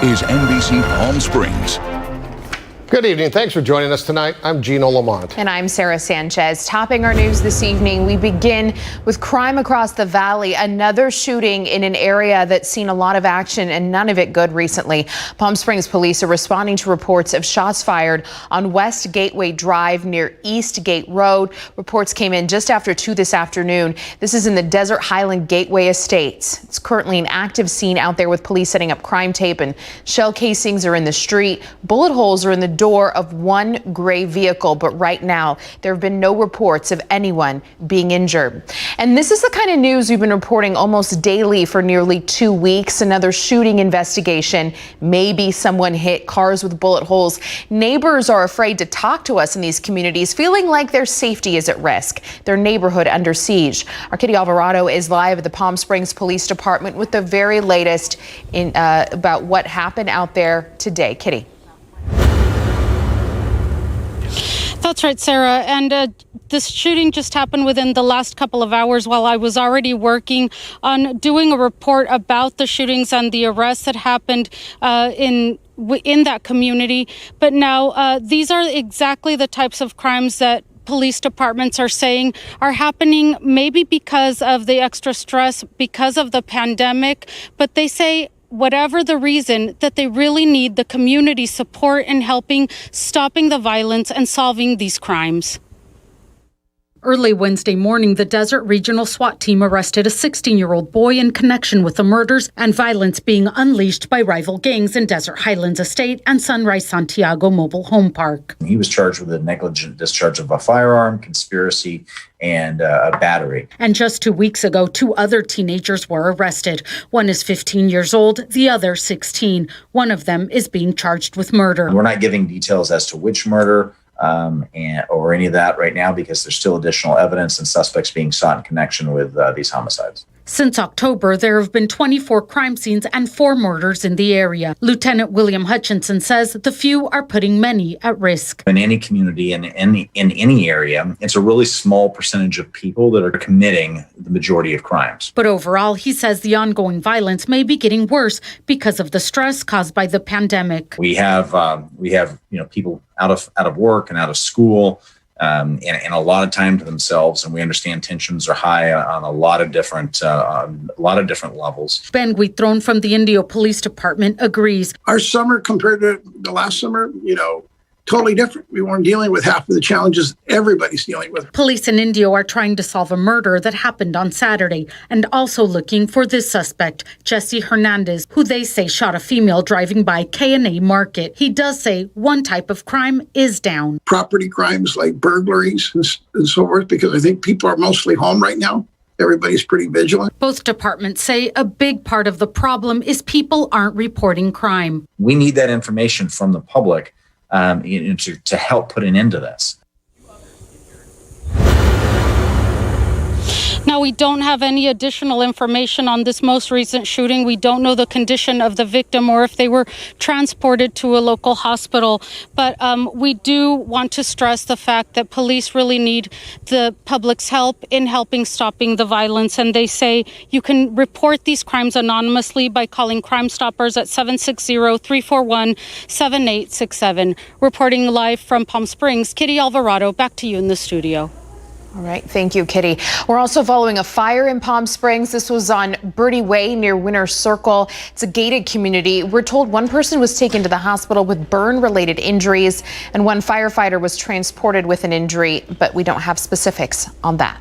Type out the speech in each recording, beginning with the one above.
is NBC Palm Springs. Good evening. Thanks for joining us tonight. I'm Gino Lamont. And I'm Sarah Sanchez. Topping our news this evening, we begin with crime across the valley. Another shooting in an area that's seen a lot of action and none of it good recently. Palm Springs police are responding to reports of shots fired on West Gateway Drive near East Gate Road. Reports came in just after 2 this afternoon. This is in the Desert Highland Gateway Estates. It's currently an active scene out there with police setting up crime tape, and shell casings are in the street. Bullet holes are in the door of one gray vehicle, but right now there have been no reports of anyone being injured. And this is the kind of news we've been reporting almost daily for nearly 2 weeks. Another shooting investigation. Maybe someone hit cars with bullet holes. Neighbors are afraid to talk to us in these communities, feeling like their safety is at risk, their neighborhood under siege. Our Kitty Alvarado is live at the Palm Springs Police Department with the very latest about what happened out there today. Kitty. That's right, Sarah. And this shooting just happened within the last couple of hours while I was already working on doing a report about the shootings and the arrests that happened in that community. But now these are exactly the types of crimes that police departments are saying are happening maybe because of the extra stress, because of the pandemic. But they say whatever the reason, that they really need the community support in helping stopping the violence and solving these crimes. Early Wednesday morning, the Desert Regional SWAT team arrested a 16-year-old boy in connection with the murders and violence being unleashed by rival gangs in Desert Highlands Estate and Sunrise Santiago Mobile Home Park. He was charged with a negligent discharge of a firearm, conspiracy, and a battery. And just 2 weeks ago, 2 other teenagers were arrested. One is 15 years old, the other 16. One of them is being charged with murder. We're not giving details as to which murder or any of that right now because there's still additional evidence and suspects being sought in connection with these homicides. Since October, there have been 24 crime scenes and 4 murders in the area. Lieutenant William Hutchinson says the few are putting many at risk. In any community, in any area, it's a really small percentage of people that are committing the majority of crimes. But overall, he says the ongoing violence may be getting worse because of the stress caused by the pandemic. We have people out of work and out of school. And a lot of time to themselves, and we understand tensions are high on a lot of different levels. Ben Guitron from the Indio Police Department agrees. Our summer compared to the last summer, totally different. We weren't dealing with half of the challenges everybody's dealing with. Police in Indio are trying to solve a murder that happened on Saturday and also looking for this suspect, Jesse Hernandez, who they say shot a female driving by K&A Market. He does say one type of crime is down. Property crimes like burglaries and so forth, because I think people are mostly home right now. Everybody's pretty vigilant. Both departments say a big part of the problem is people aren't reporting crime. We need that information from the public to help put an end to this. Now, we don't have any additional information on this most recent shooting. We don't know the condition of the victim or if they were transported to a local hospital. But we do want to stress the fact that police really need the public's help in helping stopping the violence. And they say you can report these crimes anonymously by calling Crime Stoppers at 760-341-7867. Reporting live from Palm Springs, Kitty Alvarado, back to you in the studio. All right. Thank you, Kitty. We're also following a fire in Palm Springs. This was on Birdie Way near Winter Circle. It's a gated community. We're told one person was taken to the hospital with burn-related injuries, and one firefighter was transported with an injury, but we don't have specifics on that.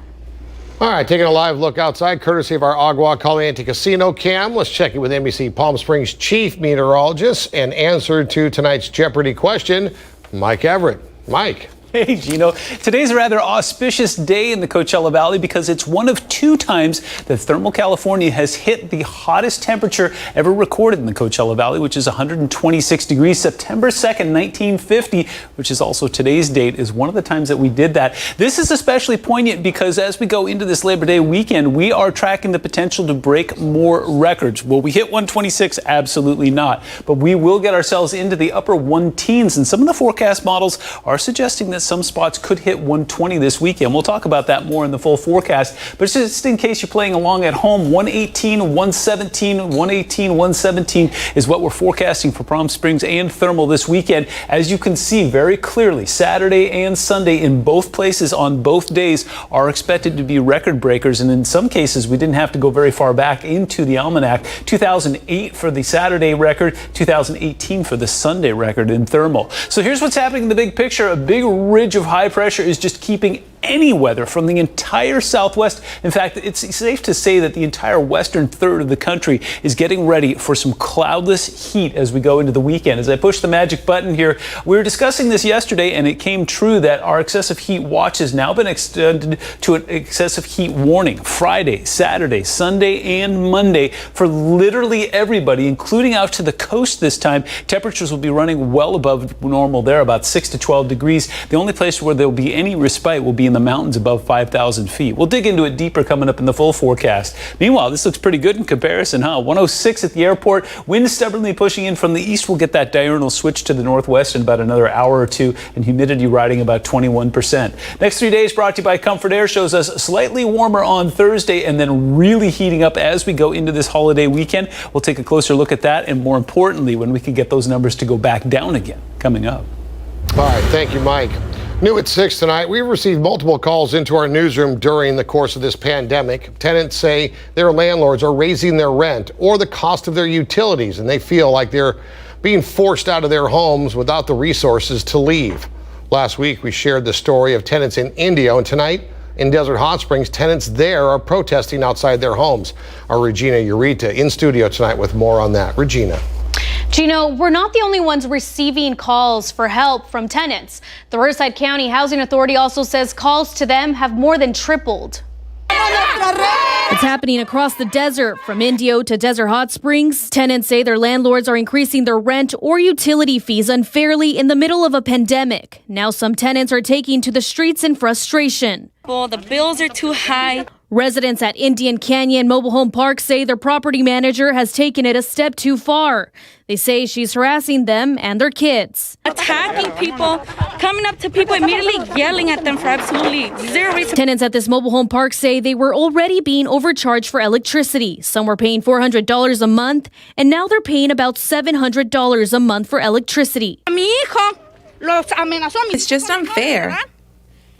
All right, taking a live look outside, courtesy of our Agua Caliente Casino cam. Let's check in with NBC Palm Springs chief meteorologist and answer to tonight's Jeopardy question, Mike Everett. Mike. Hey, Gino. Today's a rather auspicious day in the Coachella Valley because it's one of 2 times that thermal California has hit the hottest temperature ever recorded in the Coachella Valley, which is 126 degrees. September 2nd, 1950, which is also today's date, is one of the times that we did that. This is especially poignant because as we go into this Labor Day weekend, we are tracking the potential to break more records. Will we hit 126? Absolutely not. But we will get ourselves into the upper 1 teens, and some of the forecast models are suggesting that some spots could hit 120 this weekend. We'll talk about that more in the full forecast. But just in case you're playing along at home, 118, 117, 118, 117 is what we're forecasting for Palm Springs and Thermal this weekend. As you can see very clearly, Saturday and Sunday in both places on both days are expected to be record breakers. And in some cases, we didn't have to go very far back into the almanac. 2008 for the Saturday record, 2018 for the Sunday record in Thermal. So here's what's happening in the big picture. A big ridge of high pressure is just keeping any weather from the entire Southwest. In fact, it's safe to say that the entire western third of the country is getting ready for some cloudless heat as we go into the weekend. As I push the magic button here, we were discussing this yesterday, and it came true that our excessive heat watch has now been extended to an excessive heat warning Friday, Saturday, Sunday, and Monday for literally everybody, including out to the coast this time. Temperatures will be running well above normal there, about 6 to 12 degrees. The only place where there will be any respite will be in the mountains above 5,000 feet. We'll dig into it deeper coming up in the full forecast. Meanwhile, this looks pretty good in comparison, huh? 106 at the airport. Wind stubbornly pushing in from the east. We'll get that diurnal switch to the northwest in about another hour or two, and humidity riding about 21%. Next 3 days brought to you by Comfort Air shows us slightly warmer on Thursday and then really heating up as we go into this holiday weekend. We'll take a closer look at that, and more importantly, when we can get those numbers to go back down again coming up. All right, thank you, Mike. New at 6 tonight, we received multiple calls into our newsroom during the course of this pandemic. Tenants say their landlords are raising their rent or the cost of their utilities, and they feel like they're being forced out of their homes without the resources to leave. Last week, we shared the story of tenants in Indio, and tonight in Desert Hot Springs, tenants there are protesting outside their homes. Our Regina Urita in studio tonight with more on that. Regina. Gino, we're not the only ones receiving calls for help from tenants. The Riverside County Housing Authority also says calls to them have more than tripled. It's happening across the desert, from Indio to Desert Hot Springs. Tenants say their landlords are increasing their rent or utility fees unfairly in the middle of a pandemic. Now some tenants are taking to the streets in frustration. Well, the bills are too high. Residents at Indian Canyon Mobile Home Park say their property manager has taken it a step too far. They say she's harassing them and their kids. Attacking people, coming up to people, immediately yelling at them for absolutely zero reason. Tenants at this mobile home park say they were already being overcharged for electricity. Some were paying $400 a month, and now they're paying about $700 a month for electricity. It's just unfair.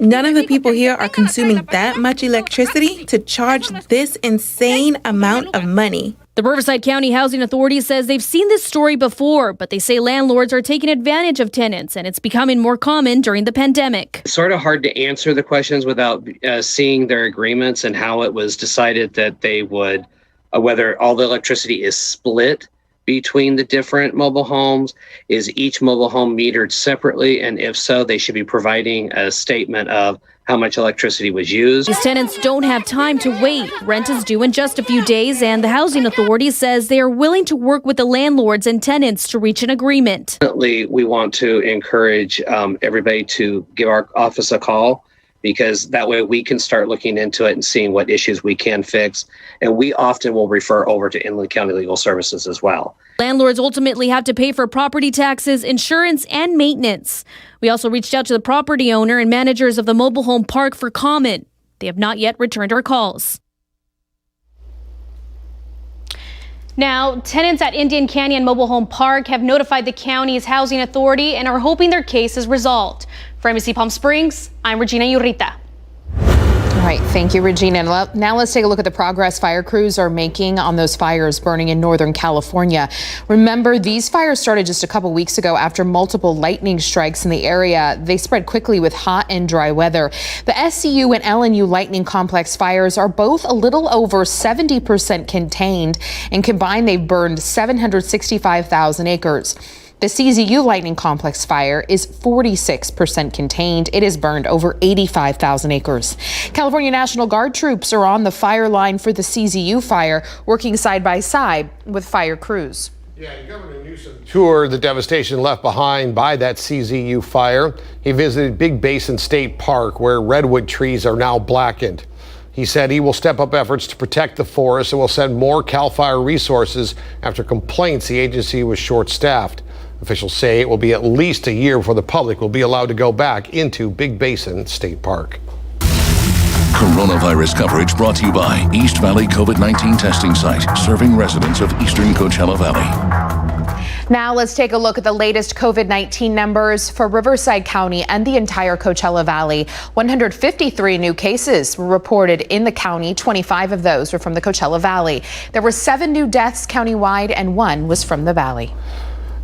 None of the people here are consuming that much electricity to charge this insane amount of money. The Riverside County Housing Authority says they've seen this story before, but they say landlords are taking advantage of tenants, and it's becoming more common during the pandemic. It's sort of hard to answer the questions without seeing their agreements and how it was decided that they would, whether all the electricity is split between the different mobile homes. Is each mobile home metered separately? And if so, they should be providing a statement of how much electricity was used. These tenants don't have time to wait. Rent is due in just a few days, and the Housing Authority says they are willing to work with the landlords and tenants to reach an agreement. Definitely, we want to encourage everybody to give our office a call, because that way we can start looking into it and seeing what issues we can fix. And we often will refer over to Inland County Legal Services as well. Landlords ultimately have to pay for property taxes, insurance, and maintenance. We also reached out to the property owner and managers of the mobile home park for comment. They have not yet returned our calls. Now, tenants at Indian Canyon Mobile Home Park have notified the county's housing authority and are hoping their case is resolved. For NBC Palm Springs, I'm Regina Urita. All right, thank you, Regina. Now let's take a look at the progress fire crews are making on those fires burning in Northern California. Remember, these fires started just a couple weeks ago after multiple lightning strikes in the area. They spread quickly with hot and dry weather. The SCU and LNU lightning complex fires are both a little over 70% contained, and combined they've burned 765,000 acres. The CZU lightning complex fire is 46% contained. It has burned over 85,000 acres. California National Guard troops are on the fire line for the CZU fire, working side by side with fire crews. Yeah, Governor Newsom toured the devastation left behind by that CZU fire. He visited Big Basin State Park, where redwood trees are now blackened. He said he will step up efforts to protect the forest and will send more CAL FIRE resources after complaints the agency was short-staffed. Officials say it will be at least a year before the public will be allowed to go back into Big Basin State Park. Coronavirus coverage brought to you by East Valley COVID-19 testing site, serving residents of eastern Coachella Valley. Now let's take a look at the latest COVID-19 numbers for Riverside County and the entire Coachella Valley. 153 new cases were reported in the county. 25 of those were from the Coachella Valley. There were 7 new deaths countywide and 1 was from the valley.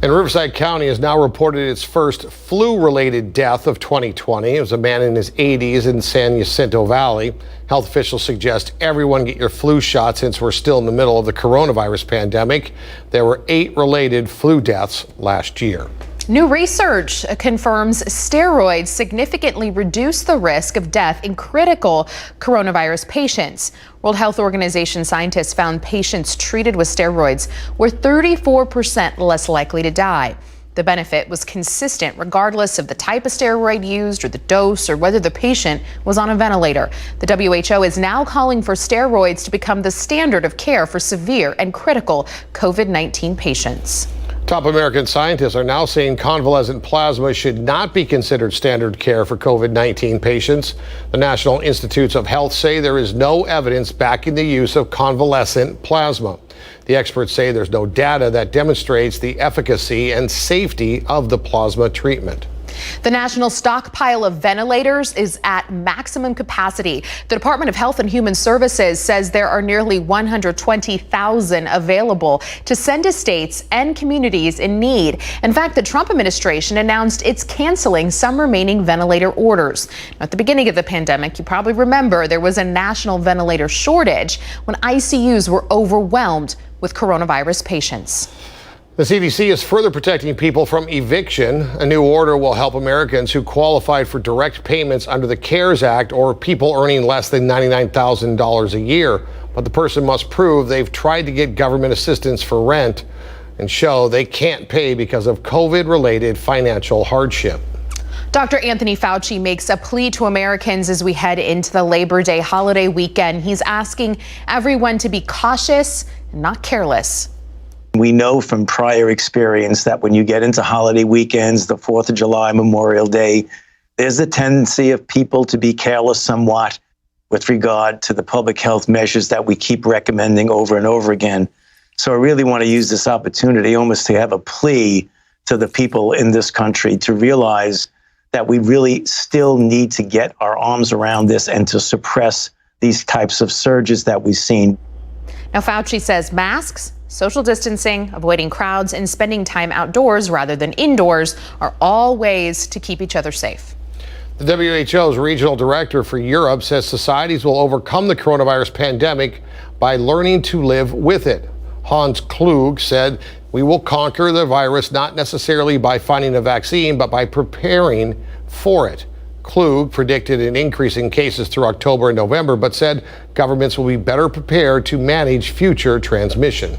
And Riverside County has now reported its first flu-related death of 2020. It was a man in his 80s in San Jacinto Valley. Health officials suggest everyone get your flu shot since we're still in the middle of the coronavirus pandemic. There were 8 related flu deaths last year. New research confirms steroids significantly reduce the risk of death in critical coronavirus patients. World Health Organization scientists found patients treated with steroids were 34% less likely to die. The benefit was consistent regardless of the type of steroid used or the dose or whether the patient was on a ventilator. The WHO is now calling for steroids to become the standard of care for severe and critical COVID-19 patients. Top American scientists are now saying convalescent plasma should not be considered standard care for COVID-19 patients. The National Institutes of Health say there is no evidence backing the use of convalescent plasma. The experts say there's no data that demonstrates the efficacy and safety of the plasma treatment. The national stockpile of ventilators is at maximum capacity. The Department of Health and Human Services says there are nearly 120,000 available to send to states and communities in need. In fact, the Trump administration announced it's canceling some remaining ventilator orders. At the beginning of the pandemic, you probably remember there was a national ventilator shortage when ICUs were overwhelmed with coronavirus patients. The CDC is further protecting people from eviction. A new order will help Americans who qualified for direct payments under the CARES Act or people earning less than $99,000 a year. But the person must prove they've tried to get government assistance for rent and show they can't pay because of COVID-related financial hardship. Dr. Anthony Fauci makes a plea to Americans as we head into the Labor Day holiday weekend. He's asking everyone to be cautious and not careless. We know from prior experience that when you get into holiday weekends, the 4th of July, Memorial Day, there's a tendency of people to be careless somewhat with regard to the public health measures that we keep recommending over and over again. So I really want to use this opportunity almost to have a plea to the people in this country to realize that we really still need to get our arms around this and to suppress these types of surges that we've seen. Now, Fauci says masks, social distancing, avoiding crowds, and spending time outdoors rather than indoors are all ways to keep each other safe. The WHO's regional director for Europe says societies will overcome the coronavirus pandemic by learning to live with it. Hans Klug said, "We will conquer the virus not necessarily by finding a vaccine, but by preparing for it." Klug predicted an increase in cases through October and November, but said governments will be better prepared to manage future transmission.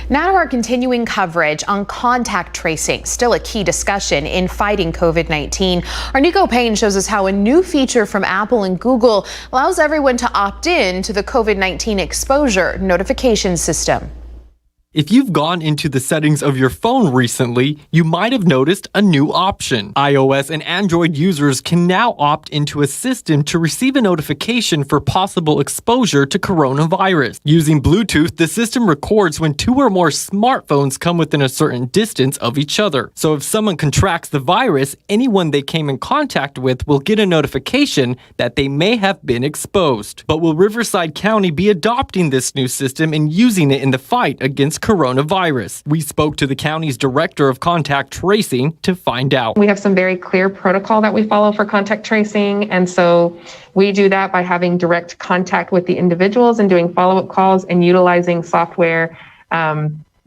Now to our continuing coverage on contact tracing, still a key discussion in fighting COVID-19. Our Nico Payne shows us how a new feature from Apple and Google allows everyone to opt in to the COVID-19 exposure notification system. If you've gone into the settings of your phone recently, you might have noticed a new option. iOS and Android users can now opt into a system to receive a notification for possible exposure to coronavirus. Using Bluetooth, the system records when 2 or more smartphones come within a certain distance of each other. So if someone contracts the virus, anyone they came in contact with will get a notification that they may have been exposed. But will Riverside County be adopting this new system and using it in the fight against coronavirus? We spoke to the county's director of contact tracing to find out. We have some very clear protocol that we follow for contact tracing. And so we do that by having direct contact with the individuals and doing follow-up calls and utilizing software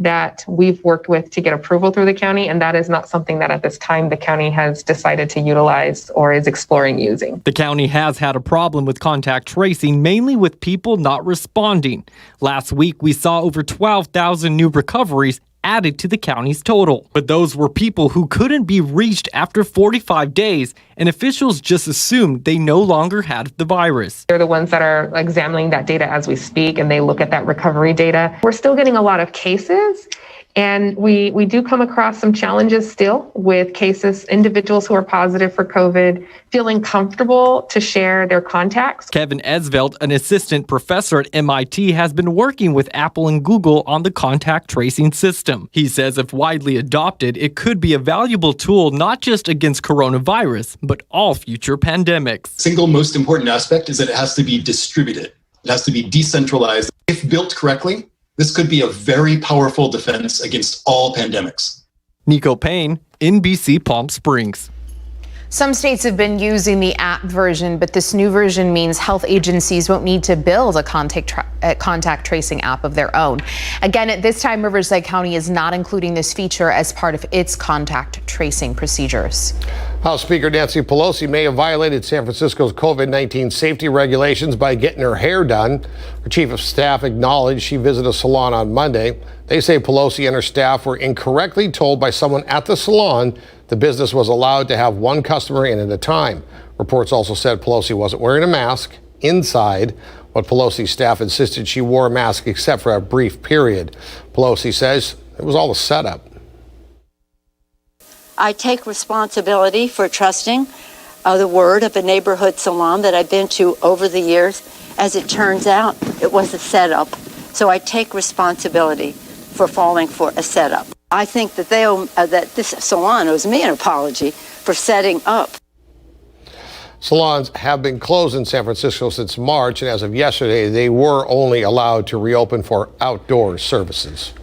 that we've worked with to get approval through the county. And that is not something that at this time the county has decided to utilize or is exploring using. The county has had a problem with contact tracing, mainly with people not responding. Last week, we saw over 12,000 new recoveries added to the county's total. But those were people who couldn't be reached after 45 days, and officials just assumed they no longer had the virus. They're the ones that are examining that data as we speak, and they look at that recovery data. We're still getting a lot of cases, And we do come across some challenges still with cases, individuals who are positive for COVID, feeling comfortable to share their contacts. Kevin Esveld, an assistant professor at MIT, has been working with Apple and Google on the contact tracing system. He says if widely adopted, it could be a valuable tool not just against coronavirus, but all future pandemics. Single most important aspect is that it has to be distributed. It has to be decentralized. If built correctly, this could be a very powerful defense against all pandemics. Nico Payne, NBC Palm Springs. Some states have been using the app version, but this new version means health agencies won't need to build a contact tracing app of their own. Again, at this time, Riverside County is not including this feature as part of its contact tracing procedures. House Speaker Nancy Pelosi may have violated San Francisco's COVID-19 safety regulations by getting her hair done. Her chief of staff acknowledged she visited a salon on Monday. They say Pelosi and her staff were incorrectly told by someone at the salon the business was allowed to have one customer in at a time. Reports also said Pelosi wasn't wearing a mask inside, but Pelosi's staff insisted she wore a mask except for a brief period. Pelosi says it was all a setup. I take responsibility for trusting the word of a neighborhood salon that I've been to over the years. As it turns out, it was a setup. So I take responsibility for falling for a setup. I think that that this salon owes me an apology for setting up. Salons have been closed in San Francisco since March, and as of yesterday, they were only allowed to reopen for outdoor services.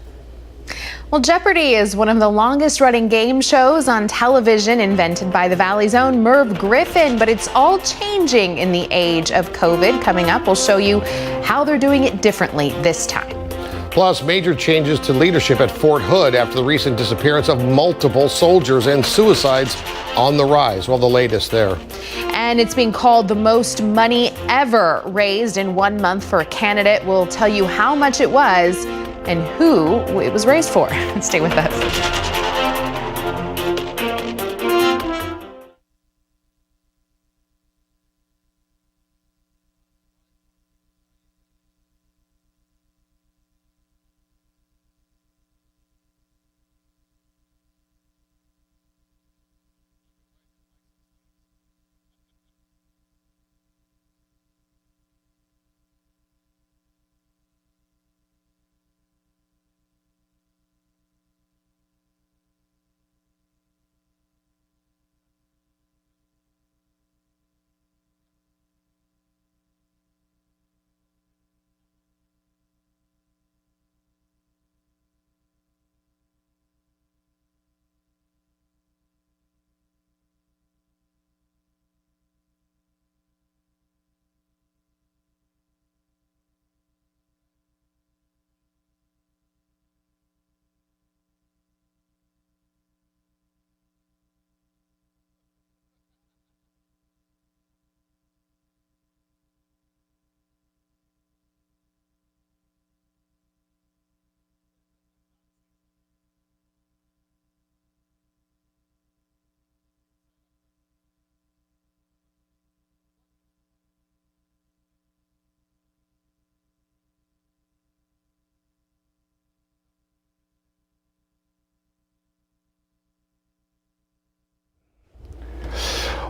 Well, Jeopardy is one of the longest running game shows on television, invented by the Valley's own Merv Griffin, but it's all changing in the age of COVID. Coming up, we'll show you how they're doing it differently this time. Plus, major changes to leadership at Fort Hood after the recent disappearance of multiple soldiers and suicides on the rise. Well, the latest there. And it's being called the most money ever raised in 1 month for a candidate. We'll tell you how much it was and who it was raised for. Stay with us.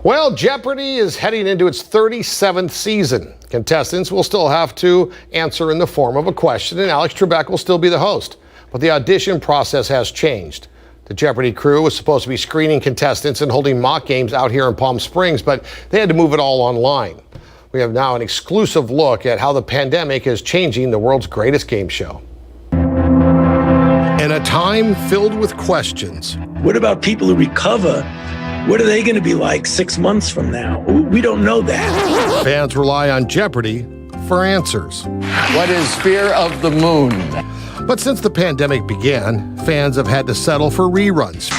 Well, Jeopardy is heading into its 37th season. Contestants will still have to answer in the form of a question, and Alex Trebek will still be the host. But the audition process has changed. The Jeopardy crew was supposed to be screening contestants and holding mock games out here in Palm Springs, but they had to move it all online. We have now an exclusive look at how the pandemic is changing the world's greatest game show. In a time filled with questions. What about people who recover? What are they going to be like 6 months from now? We don't know that. Fans rely on Jeopardy for answers. What is fear of the moon? But since the pandemic began, fans have had to settle for reruns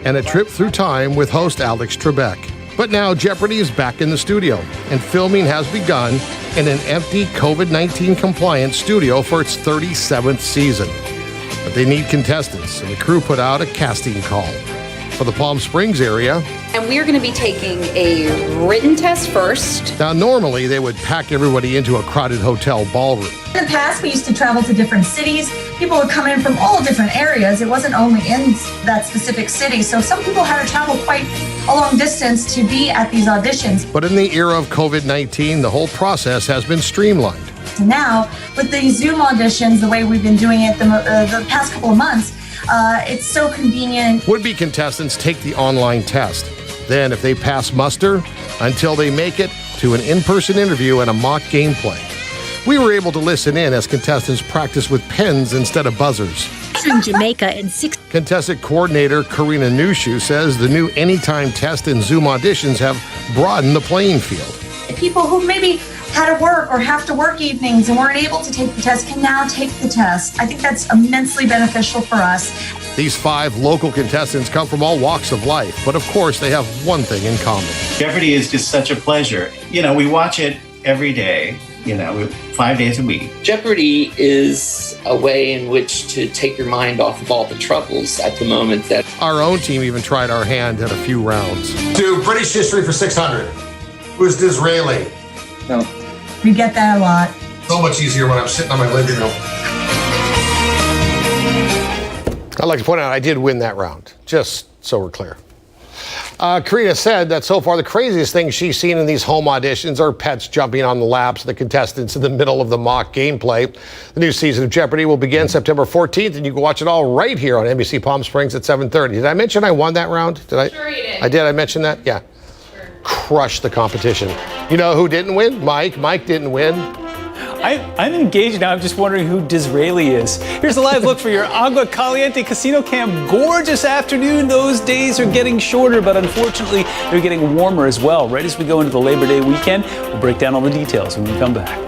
and a trip through time with host Alex Trebek. But now Jeopardy is back in the studio, and filming has begun in an empty COVID-19 compliant studio for its 37th season. But they need contestants, and the crew put out a casting call. for the Palm Springs area. And we are going to be taking a written test first. Now, normally they would pack everybody into a crowded hotel ballroom. In the past, we used to travel to different cities. People would come in from all different areas. It wasn't only in that specific city. So some people had to travel quite a long distance to be at these auditions. But in the era of COVID-19, the whole process has been streamlined. Now, with these Zoom auditions, the way we've been doing it the past couple of months, it's so convenient. Would-be contestants take the online test. Then, if they pass muster, until they make it to an in-person interview and a mock gameplay. We were able to listen in as contestants practice with pens instead of buzzers. In Jamaica in 6. Contestant coordinator Karina Nushu says the new Anytime test and Zoom auditions have broadened the playing field. People who maybe had to work or have to work evenings and weren't able to take the test can now take the test. I think that's immensely beneficial for us. These 5 local contestants come from all walks of life, but of course they have one thing in common. Jeopardy is just such a pleasure. You know, we watch it every day, 5 days a week. Jeopardy is a way in which to take your mind off of all the troubles at the moment. That our own team even tried our hand at a few rounds. Do British history for 600. Who's Disraeli? No. We get that a lot. So much easier when I'm sitting on my living room. I'd like to point out I did win that round, just so we're clear. Karina said that so far the craziest things she's seen in these home auditions are pets jumping on the laps of the contestants in the middle of the mock gameplay. The new season of Jeopardy will begin September 14th, and you can watch it all right here on NBC Palm Springs at 7:30. Did I mention I won that round? Did I? Sure you did. I did. I mention that? Yeah. Sure. Crushed the competition. You know who didn't win? Mike. Mike didn't win. I'm engaged now. I'm just wondering who Disraeli is. Here's a live look for your Agua Caliente Casino Cam. Gorgeous afternoon. Those days are getting shorter, but unfortunately, they're getting warmer as well. Right as we go into the Labor Day weekend, we'll break down all the details when we come back.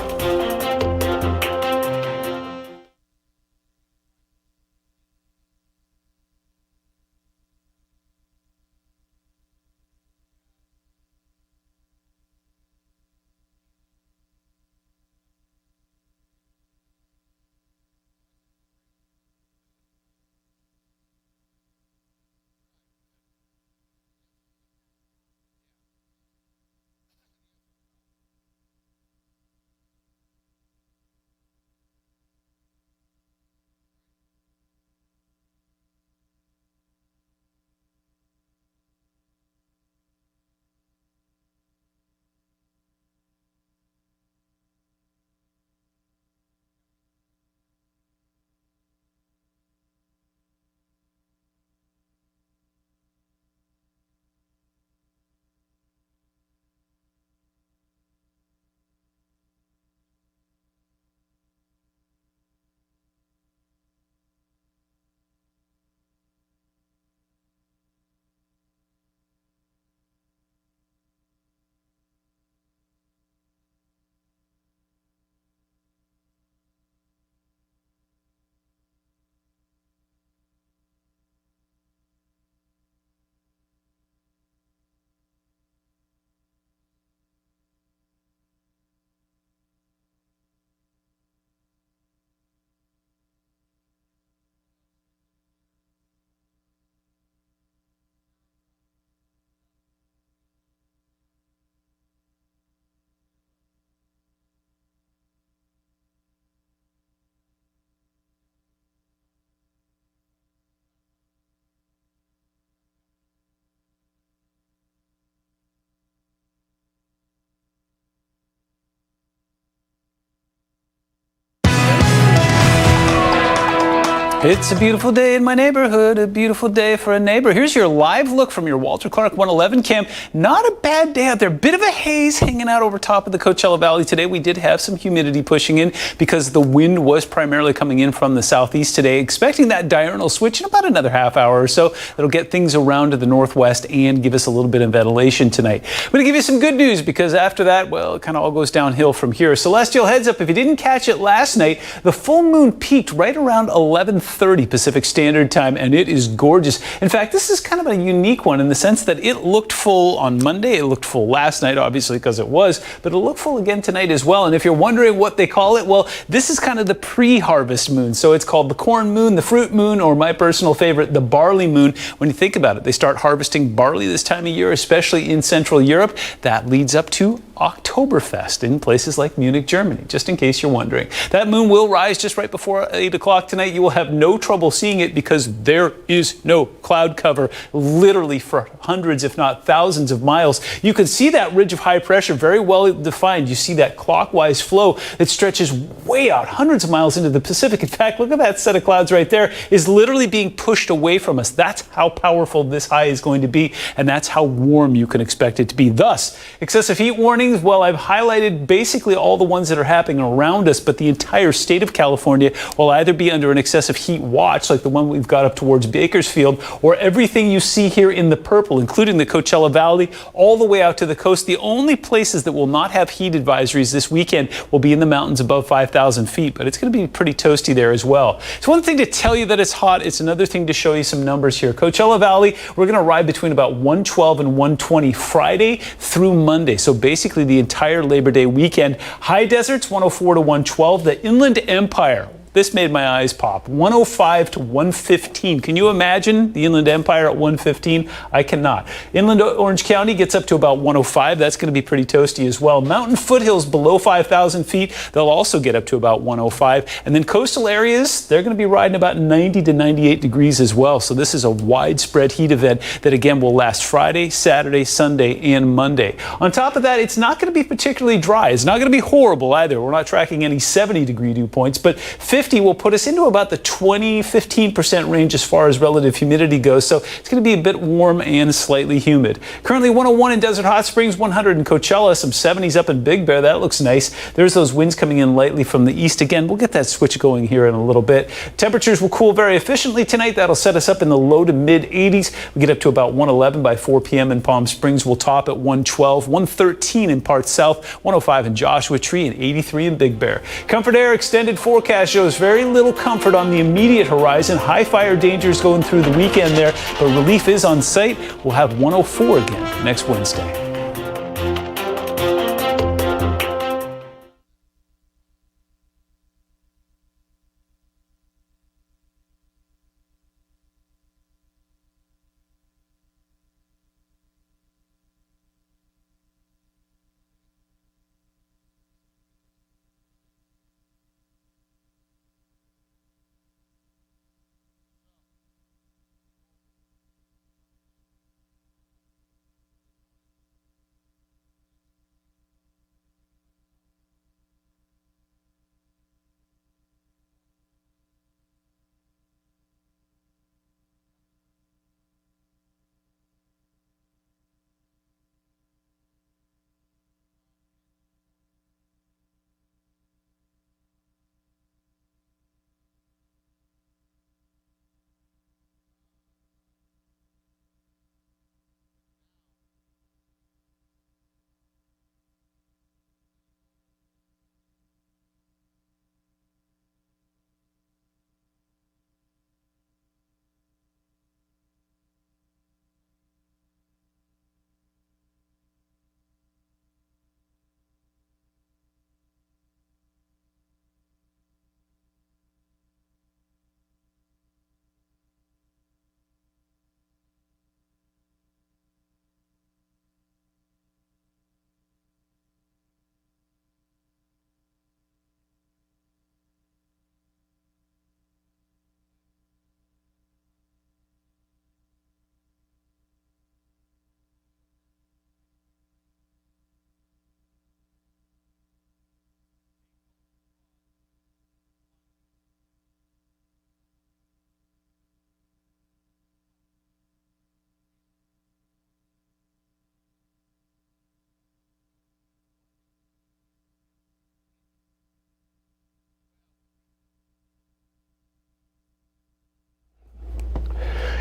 It's a beautiful day in my neighborhood, a beautiful day for a neighbor. Here's your live look from your Walter Clark 111 cam. Not a bad day out there. Bit of a haze hanging out over top of the Coachella Valley today. We did have some humidity pushing in because the wind was primarily coming in from the southeast today. Expecting that diurnal switch in about another half hour or so. That'll get things around to the northwest and give us a little bit of ventilation tonight. I'm going to give you some good news because after that, well, it kind of all goes downhill from here. Celestial heads up, if you didn't catch it last night, the full moon peaked right around 11:30. 1:30 Pacific Standard Time, and it is gorgeous. In fact, this is kind of a unique one in the sense that it looked full on Monday. It looked full last night, obviously, because it was, but it'll look full again tonight as well. And if you're wondering what they call it, well, this is kind of the pre-harvest moon. So it's called the corn moon, the fruit moon, or my personal favorite, the barley moon. When you think about it, they start harvesting barley this time of year, especially in Central Europe. That leads up to Oktoberfest in places like Munich, Germany, just in case you're wondering. That moon will rise just right before 8 o'clock tonight. You will have no trouble seeing it because there is no cloud cover, literally for hundreds, if not thousands of miles. You can see that ridge of high pressure very well defined. You see that clockwise flow that stretches way out hundreds of miles into the Pacific. In fact, look at that set of clouds right there is literally being pushed away from us. That's how powerful this high is going to be, and that's how warm you can expect it to be. Thus, excessive heat warning. Well, I've highlighted basically all the ones that are happening around us, but the entire state of California will either be under an excessive heat watch, like the one we've got up towards Bakersfield, or everything you see here in the purple, including the Coachella Valley, all the way out to the coast. The only places that will not have heat advisories this weekend will be in the mountains above 5,000 feet, but it's going to be pretty toasty there as well. It's one thing to tell you that it's hot. It's another thing to show you some numbers here. Coachella Valley, we're going to ride between about 112 and 120 Friday through Monday. So basically the entire Labor Day weekend. High deserts 104 to 112. The Inland Empire, this made my eyes pop, 105 to 115. Can you imagine the Inland Empire at 115? I cannot. Inland Orange County gets up to about 105. That's going to be pretty toasty as well. Mountain foothills below 5,000 feet, they'll also get up to about 105. And then coastal areas, they're going to be riding about 90 to 98 degrees as well. So this is a widespread heat event that again will last Friday, Saturday, Sunday, and Monday. On top of that, it's not going to be particularly dry. It's not going to be horrible either. We're not tracking any 70-degree dew points, but 50 will put us into about the 15% range as far as relative humidity goes. So it's going to be a bit warm and slightly humid. Currently 101 in Desert Hot Springs, 100 in Coachella, some 70s up in Big Bear. That looks nice. There's those winds coming in lightly from the east again. We'll get that switch going here in a little bit. Temperatures will cool very efficiently tonight. That'll set us up in the low to mid 80s. We get up to about 111 by 4 p.m. in Palm Springs. We'll top at 112, 113 in parts south, 105 in Joshua Tree, and 83 in Big Bear. Comfort Air extended forecast shows very little comfort on the immediate horizon. High fire dangers going through the weekend there, but relief is on site. We'll have 104 again next Wednesday.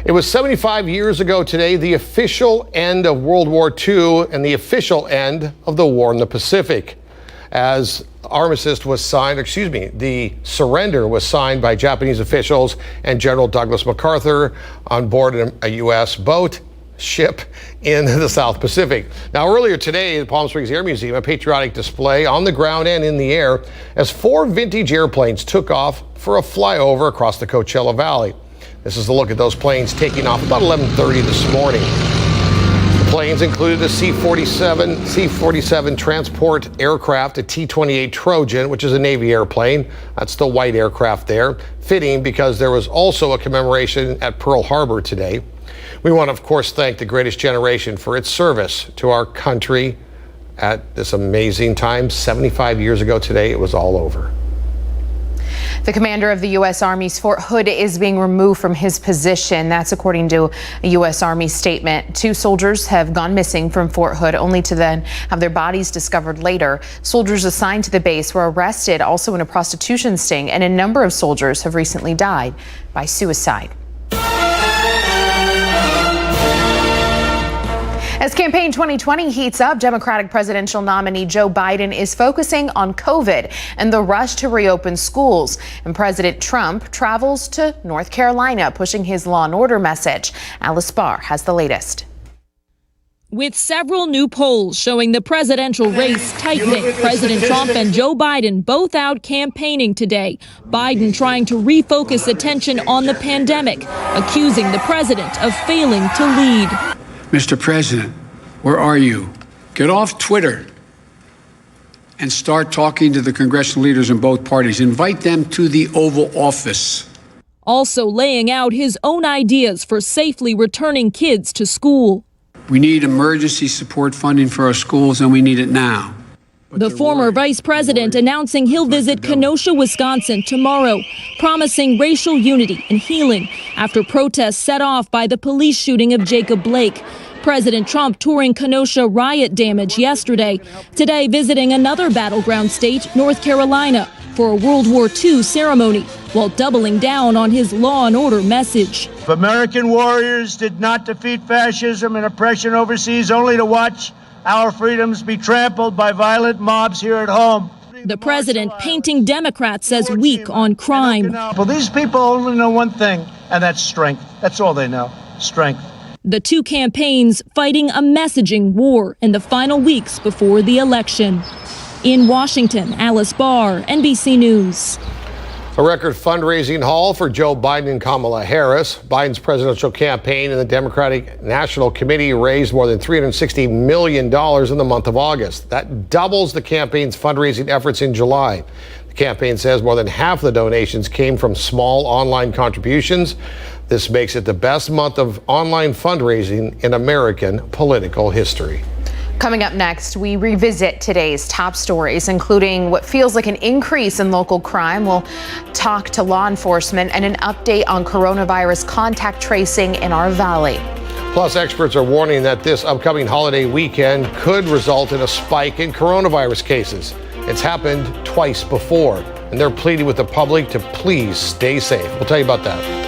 It was 75 years ago today, the official end of World War II and the official end of the war in the Pacific. as the surrender was signed by Japanese officials and General Douglas MacArthur on board a U.S. ship in the South Pacific. Now, earlier today, the Palm Springs Air Museum, a patriotic display on the ground and in the air as 4 vintage airplanes took off for a flyover across the Coachella Valley. This is a look at those planes taking off about 11:30 this morning. The planes included a C-47 transport aircraft, a T-28 Trojan, which is a Navy airplane. That's the white aircraft there. Fitting because there was also a commemoration at Pearl Harbor today. We want to, of course, thank the greatest generation for its service to our country at this amazing time. 75 years ago today, it was all over. The commander of the U.S. Army's Fort Hood is being removed from his position. That's according to a U.S. Army statement. 2 soldiers have gone missing from Fort Hood, only to then have their bodies discovered later. Soldiers assigned to the base were arrested also in a prostitution sting, and a number of soldiers have recently died by suicide. As campaign 2020 heats up, Democratic presidential nominee Joe Biden is focusing on COVID and the rush to reopen schools. And President Trump travels to North Carolina, pushing his law and order message. Alice Barr has the latest. With several new polls showing the presidential race tightening, President Trump and Joe Biden both out campaigning today. Biden trying to refocus attention on the pandemic, accusing the president of failing to lead. Mr. President, where are you? Get off Twitter and start talking to the congressional leaders in both parties. Invite them to the Oval Office. Also laying out his own ideas for safely returning kids to school. We need emergency support funding for our schools, and we need it now. The former vice president announcing he'll visit Kenosha, Wisconsin tomorrow, promising racial unity and healing after protests set off by the police shooting of Jacob Blake. President Trump touring Kenosha riot damage yesterday, today visiting another battleground state, North Carolina, for a World War II ceremony, while doubling down on his law and order message. American warriors did not defeat fascism and oppression overseas only to watch our freedoms be trampled by violent mobs here at home. The president painting Democrats as weak on crime. Well, these people only know one thing, and that's strength. That's all they know, strength. The two campaigns fighting a messaging war in the final weeks before the election. In Washington, Alice Barr, NBC News. A record fundraising haul for Joe Biden and Kamala Harris. Biden's presidential campaign and the Democratic National Committee raised more than $360 million in the month of August. That doubles the campaign's fundraising efforts in July. The campaign says more than half the donations came from small online contributions. This makes it the best month of online fundraising in American political history. Coming up next, we revisit today's top stories, including what feels like an increase in local crime. We'll talk to law enforcement and an update on coronavirus contact tracing in our valley. Plus, experts are warning that this upcoming holiday weekend could result in a spike in coronavirus cases. It's happened twice before, and they're pleading with the public to please stay safe. We'll tell you about that.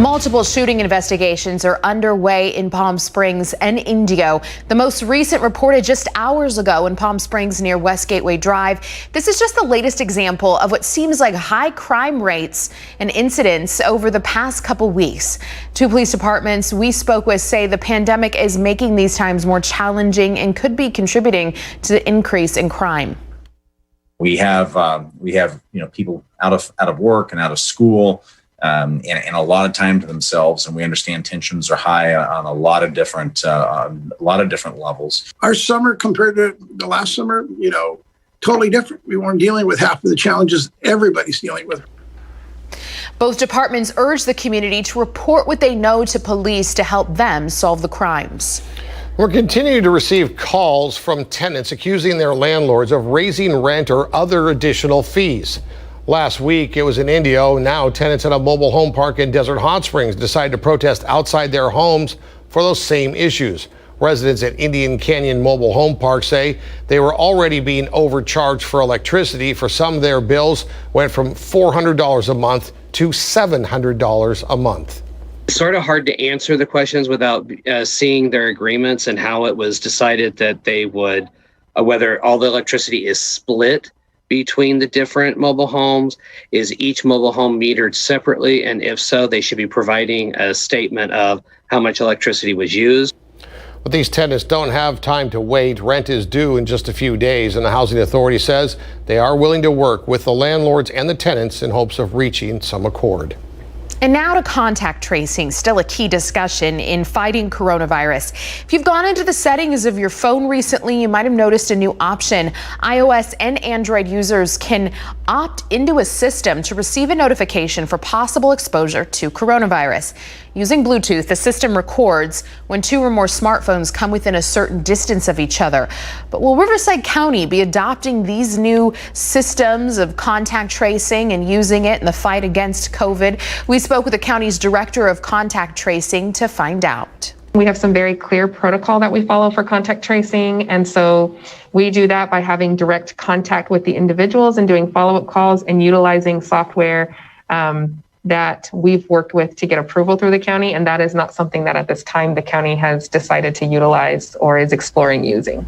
Multiple shooting investigations are underway in Palm Springs and Indio. The most recent reported just hours ago in Palm Springs near West Gateway Drive. This is just the latest example of what seems like high crime rates and incidents over the past couple weeks. Two police departments we spoke with say the pandemic is making these times more challenging and could be contributing to the increase in crime. We have people out of work and out of school. And a lot of time to themselves, and we understand tensions are high on a lot of different levels. Our summer compared to the last summer, totally different. We weren't dealing with half of the challenges everybody's dealing with. Both departments urge the community to report what they know to police to help them solve the crimes. We're continuing to receive calls from tenants accusing their landlords of raising rent or other additional fees. Last week, it was in Indio. Now, tenants at a mobile home park in Desert Hot Springs decided to protest outside their homes for those same issues. Residents at Indian Canyon Mobile Home Park say they were already being overcharged for electricity. For some, their bills went from $400 a month to $700 a month. It's sort of hard to answer the questions without seeing their agreements and how it was decided that they would, whether all the electricity is split between the different mobile homes. Is each mobile home metered separately? And if so, they should be providing a statement of how much electricity was used. But these tenants don't have time to wait. Rent is due in just a few days, and the Housing Authority says they are willing to work with the landlords and the tenants in hopes of reaching some accord. And now to contact tracing, still a key discussion in fighting coronavirus. If you've gone into the settings of your phone recently, you might have noticed a new option. iOS and Android users can opt into a system to receive a notification for possible exposure to coronavirus. Using Bluetooth, the system records when two or more smartphones come within a certain distance of each other. But will Riverside County be adopting these new systems of contact tracing and using it in the fight against COVID? We spoke with the county's director of contact tracing to find out. We have some very clear protocol that we follow for contact tracing. And so we do that by having direct contact with the individuals and doing follow-up calls and utilizing software that we've worked with to get approval through the county. And that is not something that at this time the county has decided to utilize or is exploring using.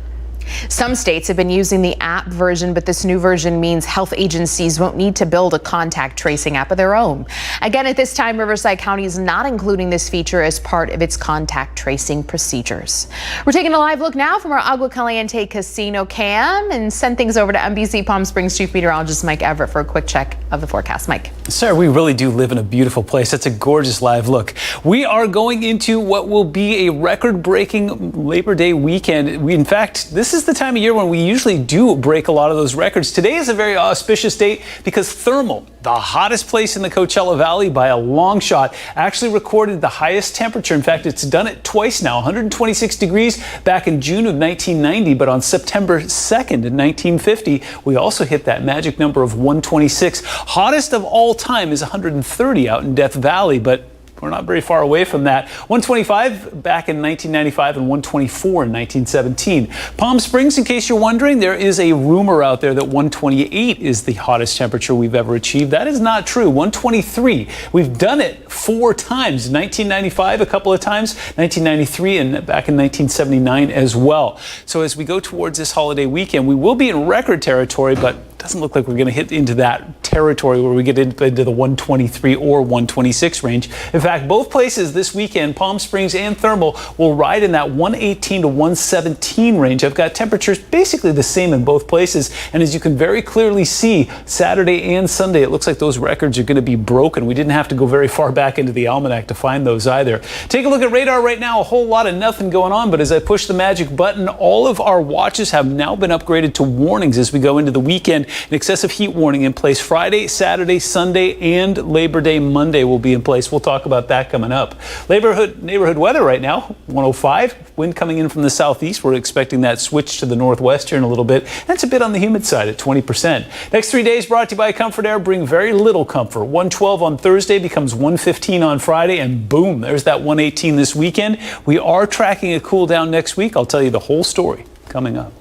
Some states have been using the app version, but this new version means health agencies won't need to build a contact tracing app of their own. Again, at this time, Riverside County is not including this feature as part of its contact tracing procedures. We're taking a live look now from our Agua Caliente casino cam and send things over to NBC Palm Springs Chief Meteorologist Mike Everett for a quick check of the forecast. Mike. Sir, we really do live in a beautiful place. That's a gorgeous live look. We are going into what will be a record-breaking Labor Day weekend. In fact, this is the time of year when we usually do break a lot of those records. Today is a very auspicious date because thermal, the hottest place in the Coachella Valley by a long shot, actually recorded the highest temperature. In fact, it's done it twice now, 126 degrees back in June of 1990, but on September 2nd in 1950, we also hit that magic number of 126. Hottest of all time is 130 out in Death Valley, but we're not very far away from that. 125 back in 1995 and 124 in 1917. Palm Springs, in case you're wondering, there is a rumor out there that 128 is the hottest temperature we've ever achieved. That is not true. 123. We've done it 4 times. 1995 a couple of times, 1993 and back in 1979 as well. So as we go towards this holiday weekend, we will be in record territory, but it doesn't look like we're going to hit into that territory where we get into the 123 or 126 range. In fact, both places this weekend, Palm Springs and Thermal, will ride in that 118 to 117 range. I've got temperatures basically the same in both places. And as you can very clearly see, Saturday and Sunday, it looks like those records are going to be broken. We didn't have to go very far back into the almanac to find those either. Take a look at radar right now. A whole lot of nothing going on. But as I push the magic button, all of our watches have now been upgraded to warnings as we go into the weekend. An excessive heat warning in place Friday, Saturday, Sunday, and Labor Day Monday will be in place. We'll talk about that coming up. Neighborhood weather right now, 105. Wind coming in from the southeast. We're expecting that switch to the northwest here in a little bit. That's a bit on the humid side at 20%. Next 3 days brought to you by Comfort Air. Bring very little comfort. 112 on Thursday becomes 115 on Friday, and boom, there's that 118 this weekend. We are tracking a cool down next week. I'll tell you the whole story coming up.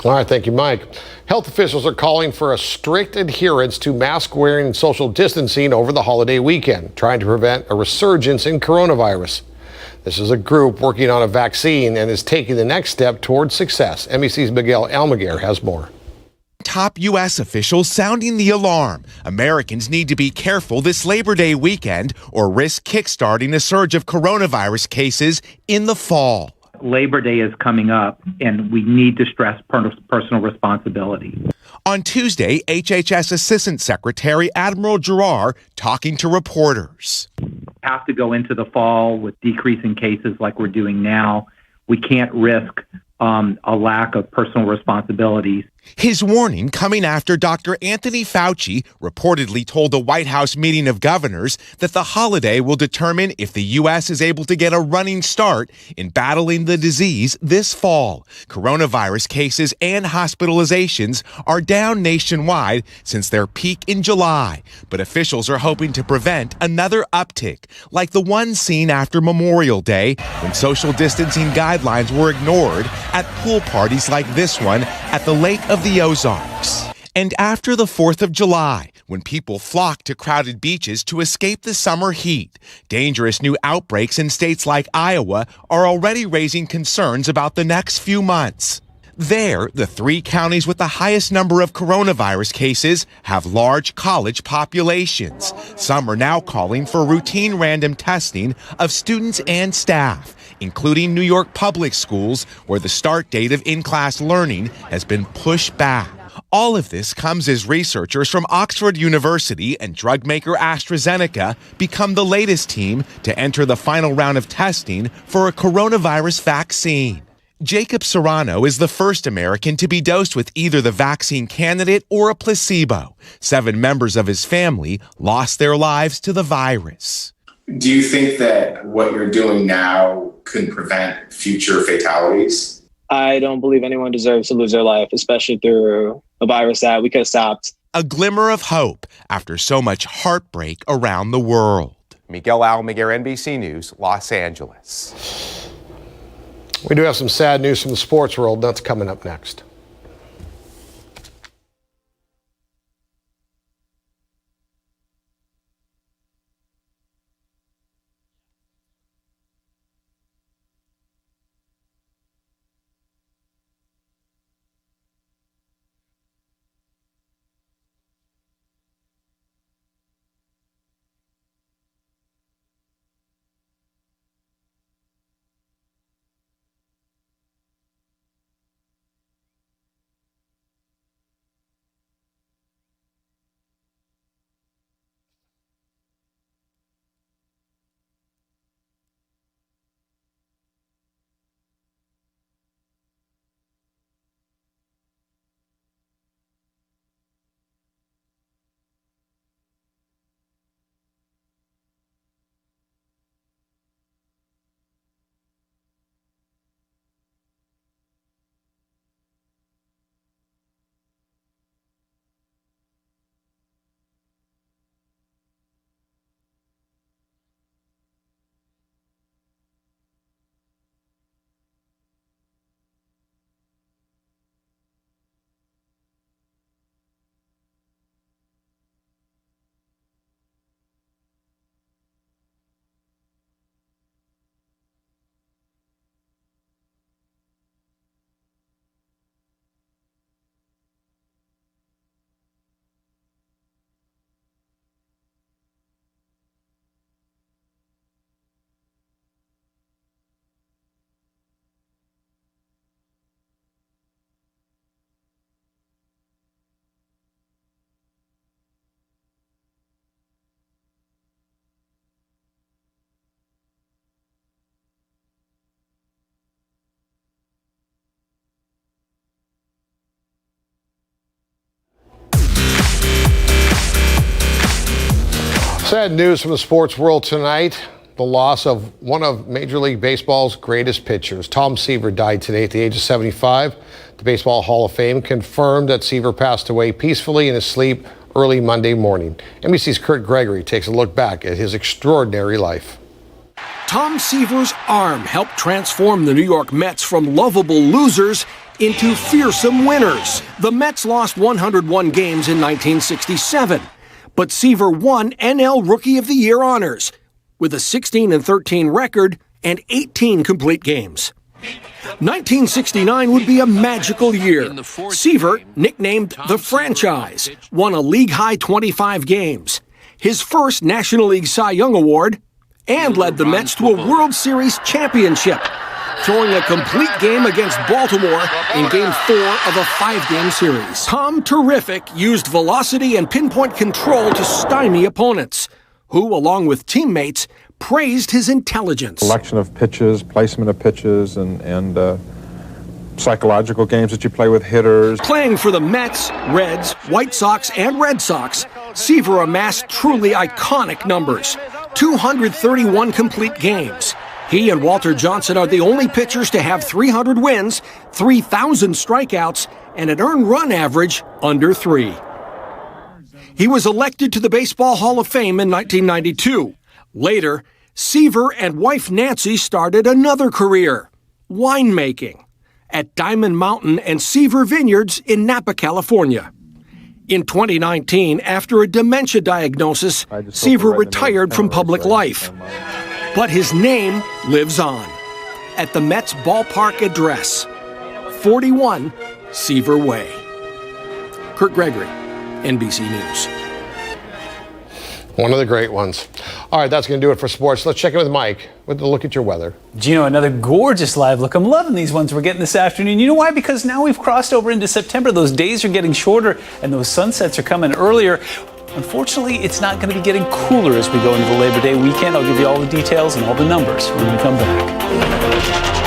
All right, thank you, Mike. Health officials are calling for a strict adherence to mask wearing and social distancing over the holiday weekend, trying to prevent a resurgence in coronavirus. This is a group working on a vaccine and is taking the next step towards success. NBC's Miguel Almaguer has more. Top U.S. officials sounding the alarm. Americans need to be careful this Labor Day weekend or risk kickstarting a surge of coronavirus cases in the fall. Labor Day is coming up, and we need to stress personal responsibility. On Tuesday, HHS Assistant Secretary Admiral Giroir talking to reporters. Have to go into the fall with decreasing cases like we're doing now. We can't risk a lack of personal responsibilities. His warning coming after Dr. Anthony Fauci reportedly told a White House meeting of governors that the holiday will determine if the U.S. is able to get a running start in battling the disease this fall. Coronavirus cases and hospitalizations are down nationwide since their peak in July, but officials are hoping to prevent another uptick, like the one seen after Memorial Day when social distancing guidelines were ignored at pool parties like this one at the Lake of the Ozarks. And after the 4th of July, when people flock to crowded beaches to escape the summer heat, dangerous new outbreaks in states like Iowa are already raising concerns about the next few months. There, the 3 counties with the highest number of coronavirus cases have large college populations. Some are now calling for routine random testing of students and staff, including New York public schools, where the start date of in-class learning has been pushed back. All of this comes as researchers from Oxford University and drug maker AstraZeneca become the latest team to enter the final round of testing for a coronavirus vaccine. Jacob Serrano is the first American to be dosed with either the vaccine candidate or a placebo. 7 members of his family lost their lives to the virus. Do you think that what you're doing now could prevent future fatalities? I don't believe anyone deserves to lose their life, especially through a virus that we could have stopped. A glimmer of hope after so much heartbreak around the world. Miguel Almaguer, NBC News, Los Angeles. We do have some sad news from the sports world. That's coming up next. Sad news from the sports world tonight. The loss of one of Major League Baseball's greatest pitchers. Tom Seaver died today at the age of 75. The Baseball Hall of Fame confirmed that Seaver passed away peacefully in his sleep early Monday morning. NBC's Kurt Gregory takes a look back at his extraordinary life. Tom Seaver's arm helped transform the New York Mets from lovable losers into fearsome winners. The Mets lost 101 games in 1967, but Seaver won NL Rookie of the Year honors with a 16-13 record and 18 complete games. 1969 would be a magical year. Seaver, nicknamed the Franchise, won a league-high 25 games, his first National League Cy Young Award, and led the Mets to a World Series championship, throwing a complete game against Baltimore in Game 4 of a 5-game series. Tom Terrific used velocity and pinpoint control to stymie opponents, who, along with teammates, praised his intelligence. Selection of pitches, placement of pitches, and psychological games that you play with hitters. Playing for the Mets, Reds, White Sox, and Red Sox, Seaver amassed truly iconic numbers. 231 complete games. He and Walter Johnson are the only pitchers to have 300 wins, 3,000 strikeouts, and an earned run average under 3. He was elected to the Baseball Hall of Fame in 1992. Later, Seaver and wife Nancy started another career, winemaking, at Diamond Mountain and Seaver Vineyards in Napa, California. In 2019, after a dementia diagnosis, Seaver retired from public life. But his name lives on at the Mets ballpark address, 41 Seaver Way. Kurt Gregory, NBC News. One of the great ones. All right, that's going to do it for sports. Let's check in with Mike with a look at your weather. Gino, another gorgeous live look. I'm loving these ones we're getting this afternoon. You know why? Because now we've crossed over into September. Those days are getting shorter and those sunsets are coming earlier. Unfortunately, it's not going to be getting cooler as we go into the Labor Day weekend. I'll give you all the details and all the numbers when we come back.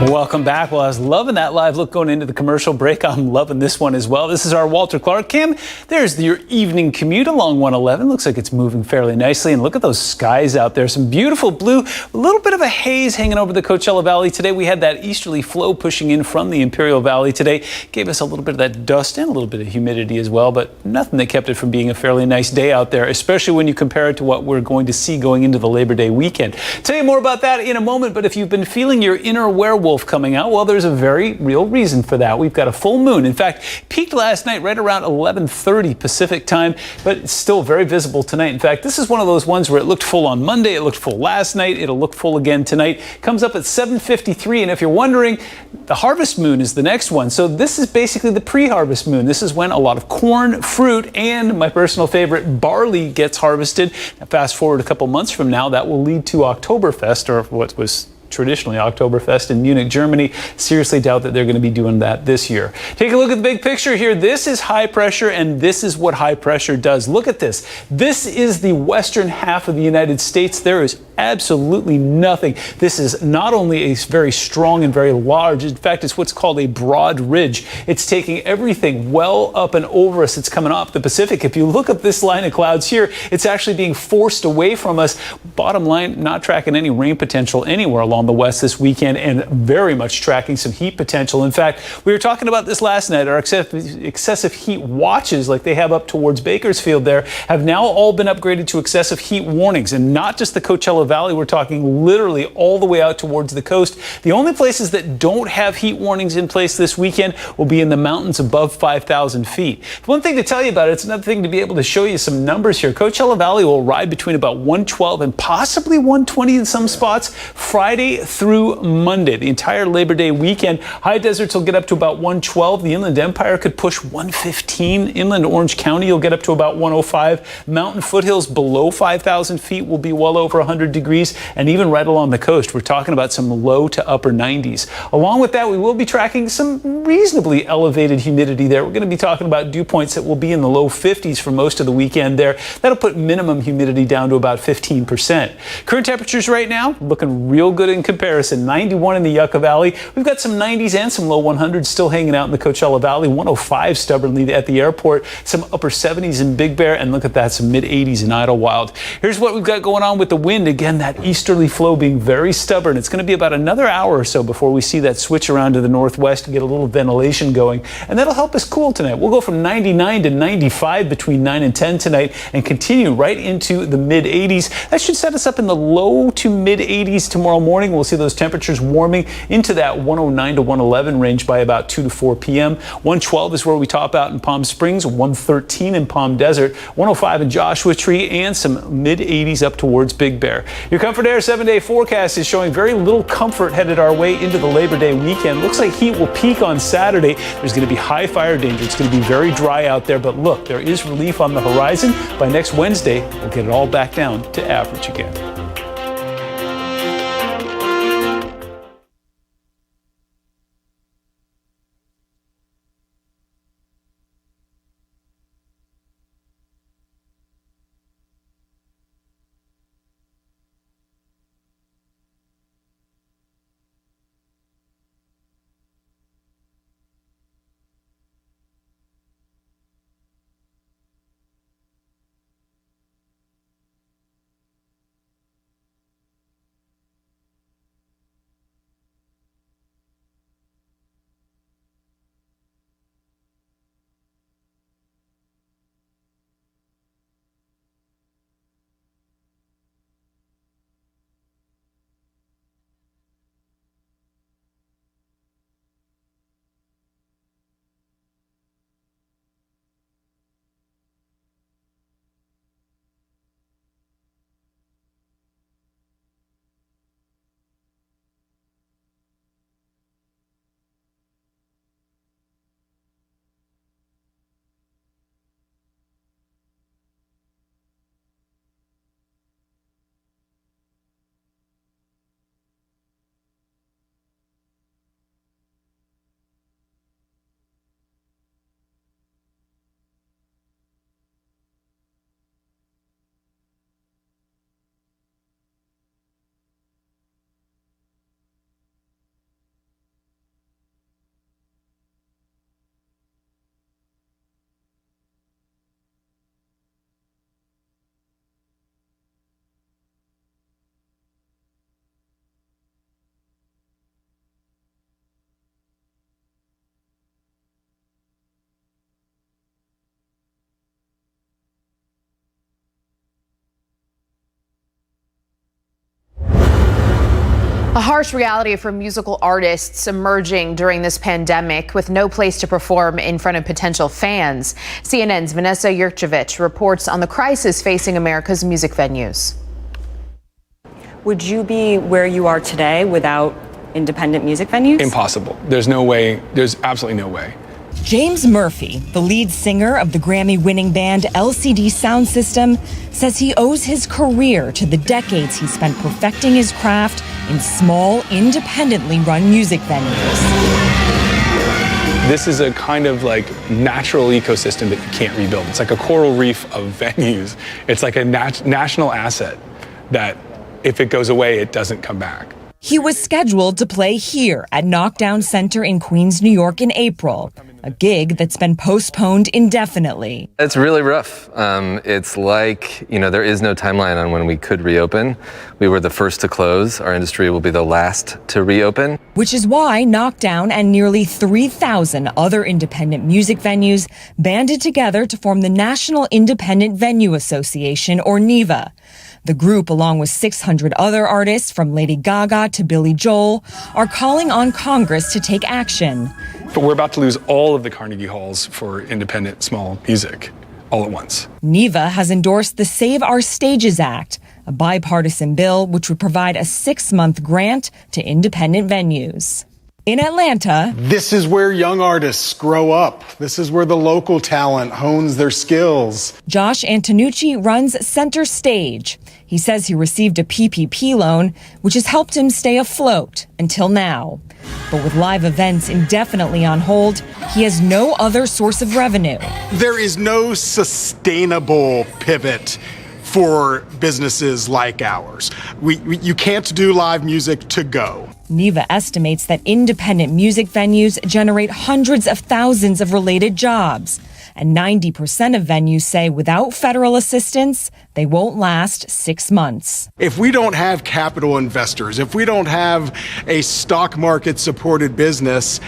Welcome back. Well, I was loving that live look going into the commercial break. I'm loving this one as well. This is our Walter Clark cam. There's your evening commute along 111. Looks like it's moving fairly nicely. And look at those skies out there. Some beautiful blue, a little bit of a haze hanging over the Coachella Valley today. We had that easterly flow pushing in from the Imperial Valley today. Gave us a little bit of that dust and a little bit of humidity as well, but nothing that kept it from being a fairly nice day out there, especially when you compare it to what we're going to see going into the Labor Day weekend. Tell you more about that in a moment, but if you've been feeling your inner werewolf, cliff coming out? Well, there's a very real reason for that. We've got a full moon. In fact, peaked last night right around 11:30 Pacific time, but it's still very visible tonight. In fact, this is one of those ones where it looked full on Monday, it looked full last night, it'll look full again tonight. Comes up at 7:53, and if you're wondering, the harvest moon is the next one. So this is basically the pre-harvest moon. This is when a lot of corn, fruit, and my personal favorite, barley gets harvested. Now, fast forward a couple months from now, that will lead to Oktoberfest, or what was traditionally Oktoberfest in Munich, Germany. Seriously doubt that they're going to be doing that this year. Take a look at the big picture here. This is high pressure, and this is what high pressure does. Look at this. This is the western half of the United States. There is absolutely nothing. This is not only a very strong and very large, in fact, it's what's called a broad ridge. It's taking everything well up and over us. It's coming off the Pacific. If you look at this line of clouds here, it's actually being forced away from us. Bottom line, not tracking any rain potential anywhere along the west this weekend, and very much tracking some heat potential. In fact, we were talking about this last night. Our excessive heat watches, like they have up towards Bakersfield there, have now all been upgraded to excessive heat warnings, and not just the Coachella Valley. We're talking literally all the way out towards the coast. The only places that don't have heat warnings in place this weekend will be in the mountains above 5,000 feet. One thing to tell you about it, it's another thing to be able to show you some numbers here. Coachella Valley will ride between about 112 and possibly 120 in some spots Friday through Monday, the entire Labor Day weekend. High deserts will get up to about 112. The Inland Empire could push 115. Inland Orange County will get up to about 105. Mountain foothills below 5,000 feet will be well over 100 degrees. And even right along the coast, we're talking about some low to upper 90s. Along with that, we will be tracking some reasonably elevated humidity there. We're going to be talking about dew points that will be in the low 50s for most of the weekend there. That'll put minimum humidity down to about 15%. Current temperatures right now looking real good in comparison. 91 in the Yucca Valley. We've got some 90s and some low 100s still hanging out in the Coachella Valley. 105 stubbornly at the airport. Some upper 70s in Big Bear, and look at that, some mid 80s in Idlewild. Here's what we've got going on with the wind. Again, that easterly flow being very stubborn. It's going to be about another hour or so before we see that switch around to the northwest and get a little ventilation going, and that'll help us cool tonight. We'll go from 99 to 95 between 9 and 10 tonight and continue right into the mid 80s. That should set us up in the low to mid 80s tomorrow morning. We'll see those temperatures warming into that 109 to 111 range by about 2 to 4 p.m. 112 is where we top out in Palm Springs, 113 in Palm Desert, 105 in Joshua Tree, and some mid 80s up towards Big Bear. Your Comfort Air 7-day forecast is showing very little comfort headed our way into the Labor Day weekend. Looks like heat will peak on Saturday. There's going to be high fire danger. It's going to be very dry out there, but look, there is relief on the horizon. By next Wednesday, we'll get it all back down to average again. A harsh reality for musical artists emerging during this pandemic with no place to perform in front of potential fans. CNN's Vanessa Yurchevich reports on the crisis facing America's music venues. Would you be where you are today without independent music venues? Impossible. There's no way. There's absolutely no way. James Murphy, the lead singer of the Grammy-winning band LCD Sound System, says he owes his career to the decades he spent perfecting his craft in small, independently run music venues. This is a kind of like natural ecosystem that you can't rebuild. It's like a coral reef of venues. It's like a national asset that if it goes away, it doesn't come back. He was scheduled to play here at Knockdown Center in Queens, New York in April, a gig that's been postponed indefinitely. It's really rough. It's like, there is no timeline on when we could reopen. We were the first to close. Our industry will be the last to reopen. Which is why Knockdown and nearly 3,000 other independent music venues banded together to form the National Independent Venue Association, or NIVA. The group, along with 600 other artists from Lady Gaga to Billy Joel, are calling on Congress to take action. But we're about to lose all of the Carnegie Halls for independent small music all at once. NIVA has endorsed the Save Our Stages Act, a bipartisan bill which would provide a 6-month grant to independent venues. In Atlanta, this is where young artists grow up. This is where the local talent hones their skills. Josh Antonucci runs Center Stage. He says he received a PPP loan, which has helped him stay afloat until now. But with live events indefinitely on hold, he has no other source of revenue. There is no sustainable pivot for businesses like ours. You can't do live music to go. NIVA estimates that independent music venues generate hundreds of thousands of related jobs. And 90% of venues say without federal assistance, they won't last 6 months. If we don't have capital investors, if we don't have a stock market supported business,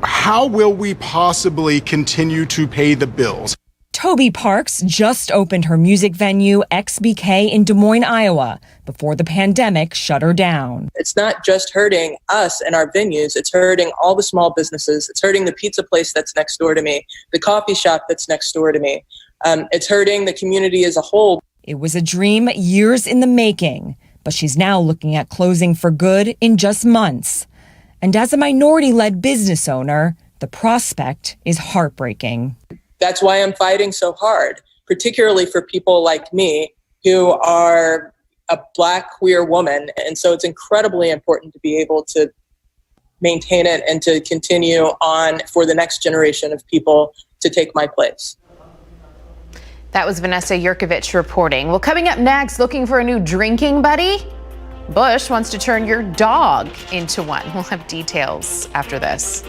how will we possibly continue to pay the bills? Toby Parks just opened her music venue, XBK, in Des Moines, Iowa, before the pandemic shut her down. It's not just hurting us and our venues. It's hurting all the small businesses. It's hurting the pizza place that's next door to me, the coffee shop that's next door to me. It's hurting the community as a whole. It was a dream years in the making, but she's now looking at closing for good in just months. And as a minority-led business owner, the prospect is heartbreaking. That's why I'm fighting so hard, particularly for people like me who are a Black queer woman. And so it's incredibly important to be able to maintain it and to continue on for the next generation of people to take my place. That was Vanessa Yurchevich reporting. Well, coming up next, looking for a new drinking buddy? Bush wants to turn your dog into one. We'll have details after this.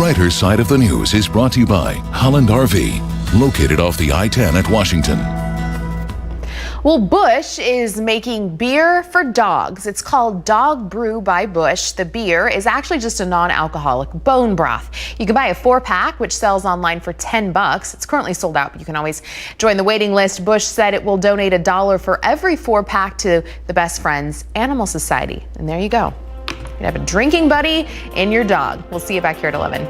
brighter side of the news is brought to you by Holland RV, located off the I-10 at Washington. Well, Busch is making beer for dogs. It's called Dog Brew by Busch. The beer is actually just a non-alcoholic bone broth. You can buy a 4-pack, which sells online for $10. It's currently sold out, but you can always join the waiting list. Busch said it will donate $1 for every 4-pack to the Best Friends Animal Society. And there you go. You have a drinking buddy in your dog. We'll see you back here at 11.